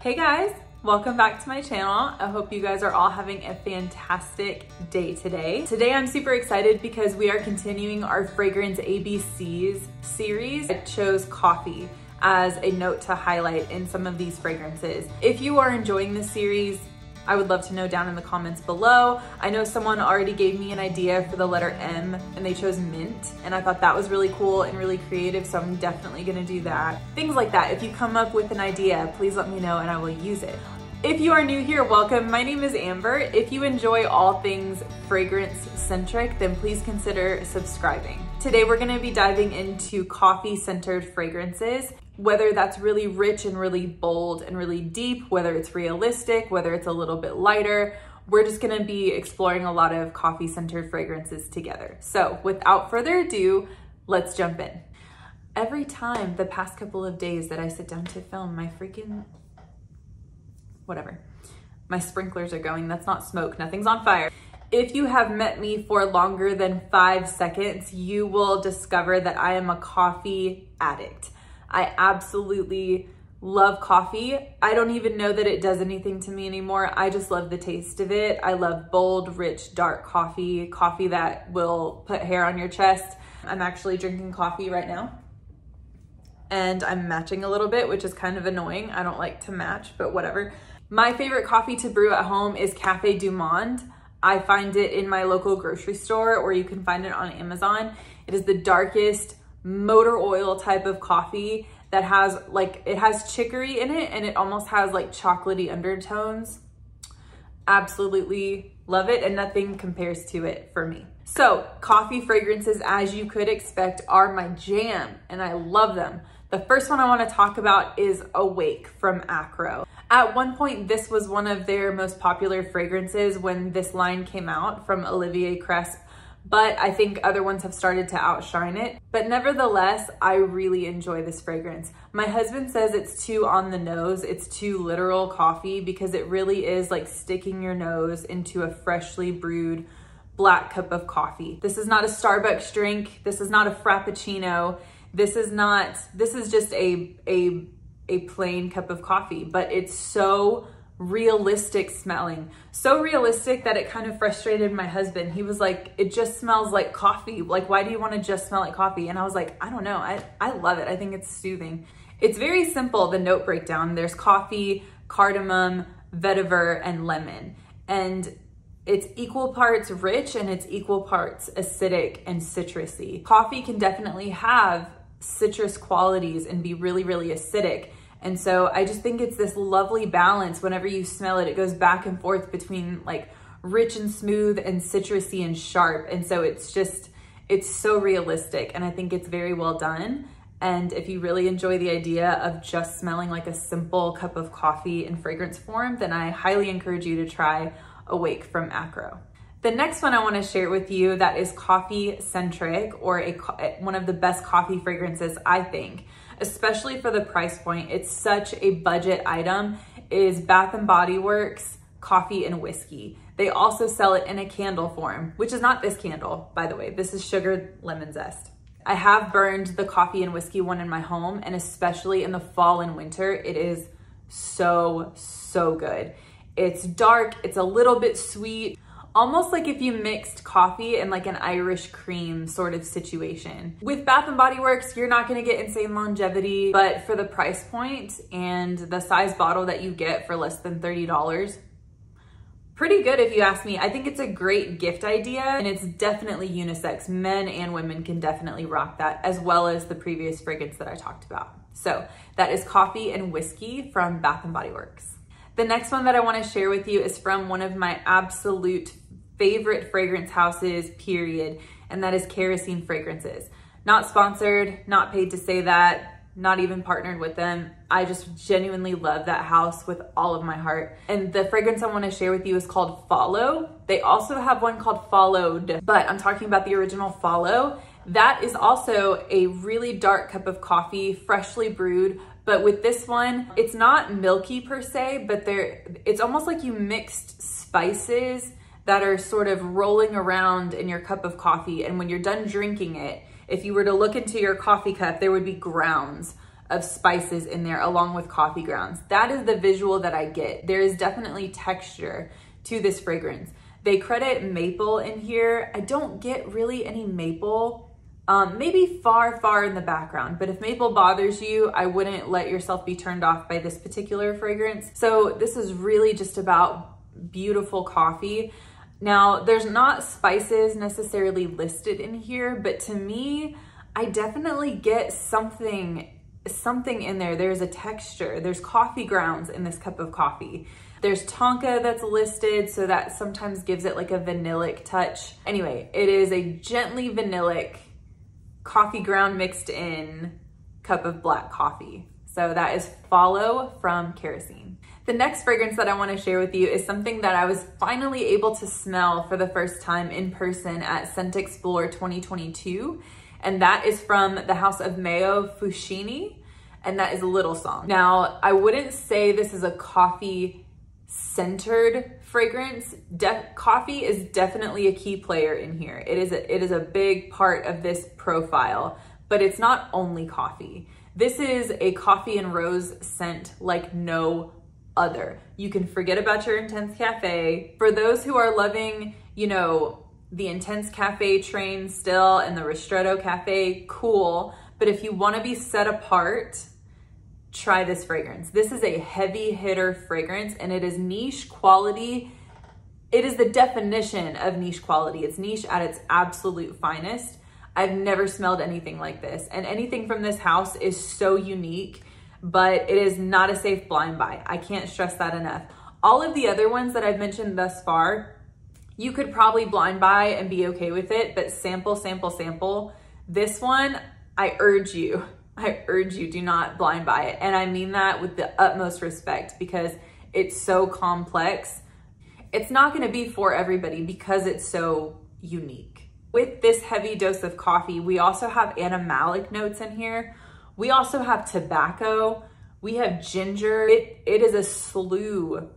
Hey guys, welcome back to my channel. I hope you guys are all having a fantastic day today. Today I'm super excited because we are continuing our Fragrance ABCs series. I chose coffee as a note to highlight in some of these fragrances. If you are enjoying this series, I would love to know down in the comments below. I know someone already gave me an idea for the letter M and they chose mint, and I thought that was really cool and really creative, so I'm definitely gonna do that. Things like that. If you come up with an idea, please let me know and I will use it. If you are new here, welcome. My name is Amber. If you enjoy all things fragrance centric, then please consider subscribing. Today we're gonna be diving into coffee centered fragrances, whether that's really rich and really bold and really deep, whether it's realistic, whether it's a little bit lighter. We're just gonna be exploring a lot of coffee centered fragrances together. So without further ado, let's jump in. Every time the past couple of days that I sit down to film, my freaking, whatever, my sprinklers are going. That's not smoke, nothing's on fire. If you have met me for longer than 5 seconds, you will discover that I am a coffee addict. I absolutely love coffee. I don't even know that it does anything to me anymore. I just love the taste of it. I love bold, rich, dark coffee, coffee that will put hair on your chest. I'm actually drinking coffee right now and I'm matching a little bit, which is kind of annoying. I don't like to match, but whatever. My favorite coffee to brew at home is Café du Monde. I find it in my local grocery store, or you can find it on Amazon. It is the darkest motor oil type of coffee that has it has chicory in it and it almost has like chocolatey undertones. Absolutely love it, and nothing compares to it for me. So coffee fragrances, as you could expect, are my jam and I love them. The first one I want to talk about is Awake from Akro. At one point, this was one of their most popular fragrances when this line came out from Olivier Cresp, but I think other ones have started to outshine it. But nevertheless, I really enjoy this fragrance. My husband says it's too on the nose, it's too literal coffee, because it really is like sticking your nose into a freshly brewed black cup of coffee. This is not a Starbucks drink. This is not a Frappuccino. This is just a plain cup of coffee, but it's so realistic smelling. So realistic that it kind of frustrated my husband. He was like, it just smells like coffee. Like, why do you want to just smell like coffee? And I was like, I don't know. I love it. I think it's soothing. It's very simple, the note breakdown. There's coffee, cardamom, vetiver, and lemon. And it's equal parts rich and it's equal parts acidic and citrusy. Coffee can definitely have citrus qualities and be really, really acidic. And so I just think it's this lovely balance. Whenever you smell it, it goes back and forth between like rich and smooth and citrusy and sharp. And so it's so realistic, and I think it's very well done. And if you really enjoy the idea of just smelling like a simple cup of coffee in fragrance form, then I highly encourage you to try Awake from Akro. The next one I want to share with you that is coffee centric, or one of the best coffee fragrances, I think, especially for the price point. It's such a budget item, is Bath & Body Works Coffee and Whiskey. They also sell it in a candle form, which is not this candle, by the way. This is sugared lemon zest. I have burned the coffee and whiskey one in my home, and especially in the fall and winter, it is so, so good. It's dark, it's a little bit sweet, almost like if you mixed coffee and like an Irish cream sort of situation. With Bath & Body Works, you're not gonna get insane longevity, but for the price point and the size bottle that you get for less than $30, pretty good if you ask me. I think it's a great gift idea, and it's definitely unisex. Men and women can definitely rock that, as well as the previous fragrance that I talked about. So that is Coffee and Whiskey from Bath & Body Works. The next one that I wanna share with you is from one of my absolute favorite fragrance houses, period, and that is Kerosene Fragrances. Not sponsored, not paid to say that, not even partnered with them. I just genuinely love that house with all of my heart. And the fragrance I want to share with you is called Follow. They also have one called Followed, but I'm talking about the original Follow. That is also a really dark cup of coffee, freshly brewed, but with this one, it's not milky per se, but it's almost like you mixed spices that are sort of rolling around in your cup of coffee. And when you're done drinking it, if you were to look into your coffee cup, there would be grounds of spices in there along with coffee grounds. That is the visual that I get. There is definitely texture to this fragrance. They credit maple in here. I don't get really any maple, maybe far in the background, but if maple bothers you, I wouldn't let yourself be turned off by this particular fragrance. So this is really just about beautiful coffee. Now, there's not spices necessarily listed in here, but to me, I definitely get something in there. There's a texture, there's coffee grounds in this cup of coffee. There's tonka that's listed, so that sometimes gives it like a vanillic touch. Anyway, it is a gently vanillic coffee ground mixed in cup of black coffee. So that is Follow from Kerosene. The next fragrance that I want to share with you is something that I was finally able to smell for the first time in person at Scent Explore 2022. And that is from the house of Mayo Fusciuni, and that is Little Song. Now, I wouldn't say this is a coffee centered fragrance. Coffee is definitely a key player in here. It is a big part of this profile, but it's not only coffee. This is a coffee and rose scent like no other. You can forget about your intense cafe. For those who are loving, you know, the intense cafe train still and the ristretto cafe, cool. But if you want to be set apart, try this fragrance. This is a heavy hitter fragrance, and it is niche quality. It is the definition of niche quality. It's niche at its absolute finest. I've never smelled anything like this, and anything from this house is so unique, but it is not a safe blind buy. I can't stress that enough. All of the other ones that I've mentioned thus far, you could probably blind buy and be okay with it, but sample. This one, I urge you, do not blind buy it. And I mean that with the utmost respect, because it's so complex. It's not gonna be for everybody because it's so unique. With this heavy dose of coffee, we also have animalic notes in here. We also have tobacco. We have ginger. It is a slew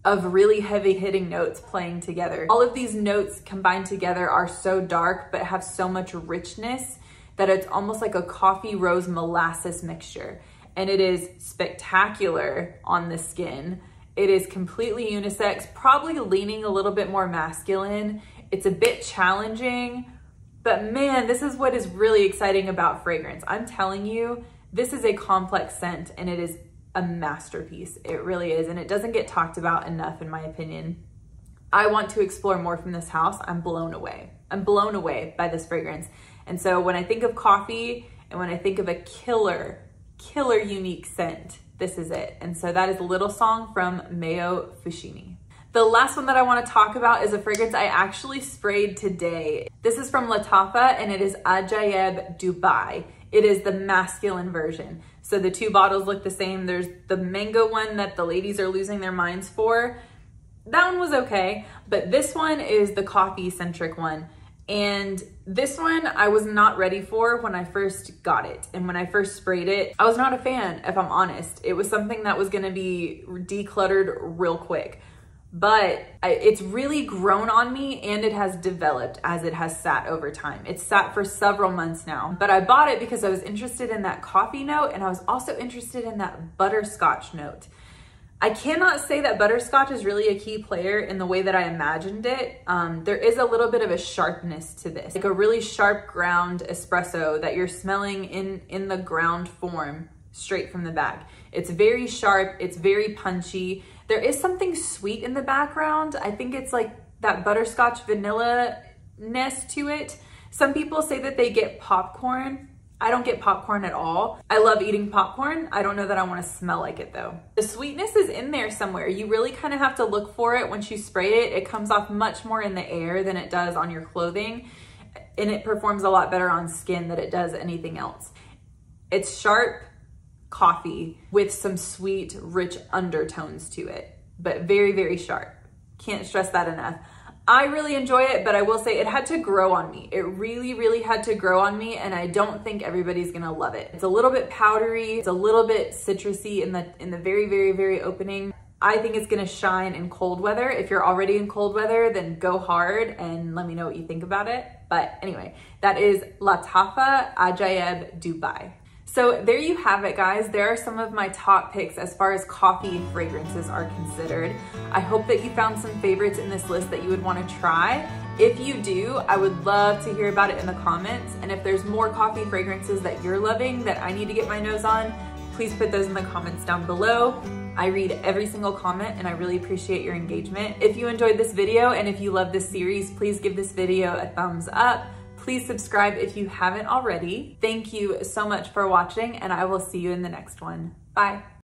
of really heavy hitting notes playing together. All of these notes combined together are so dark, but have so much richness that it's almost like a coffee rose molasses mixture. And it is spectacular on the skin. It is completely unisex, probably leaning a little bit more masculine. It's a bit challenging, but man, this is what is really exciting about fragrance. I'm telling you, this is a complex scent, and it is a masterpiece. It really is, and it doesn't get talked about enough in my opinion. I want to explore more from this house. I'm blown away. I'm blown away by this fragrance. And so when I think of coffee and when I think of a killer unique scent, this is it. And so that is Little Song from Mayo Fusciuni. The last one that I want to talk about is a fragrance I actually sprayed today. This is from Latafa, and it is Ajaib Dubai. It is the masculine version. So the two bottles look the same. There's the mango one that the ladies are losing their minds for. That one was okay, but this one is the coffee centric one. And this one I was not ready for when I first got it. And when I first sprayed it, I was not a fan, if I'm honest. It was something that was gonna be decluttered real quick. But it's really grown on me, and it has developed as it has sat over time. It's sat for several months now, but I bought it because I was interested in that coffee note, and I was also interested in that butterscotch note. I cannot say that butterscotch is really a key player in the way that I imagined it. There is a little bit of a sharpness to this, like a really sharp ground espresso that you're smelling in the ground form straight from the bag. It's very sharp, it's very punchy. There is something sweet in the background. I think it's like that butterscotch vanilla-ness to it. Some people say that they get popcorn. I don't get popcorn at all. I love eating popcorn. I don't know that I want to smell like it though. The sweetness is in there somewhere. You really kind of have to look for it. Once you spray it, it comes off much more in the air than it does on your clothing. And it performs a lot better on skin than it does anything else. It's sharp coffee with some sweet, rich undertones to it, but very, very sharp. Can't stress that enough. I really enjoy it, but I will say it had to grow on me. It really, really had to grow on me, and I don't think everybody's gonna love it. It's a little bit powdery, it's a little bit citrusy in the very, very, very opening. I think it's gonna shine in cold weather. If you're already in cold weather, then go hard and let me know what you think about it. But anyway, that is Latafa Ajaib Dubai. So there you have it, guys. There are some of my top picks as far as coffee fragrances are considered. I hope that you found some favorites in this list that you would want to try. If you do, I would love to hear about it in the comments. And if there's more coffee fragrances that you're loving that I need to get my nose on, please put those in the comments down below. I read every single comment and I really appreciate your engagement. If you enjoyed this video and if you love this series, please give this video a thumbs up. Please subscribe if you haven't already. Thank you so much for watching, and I will see you in the next one. Bye.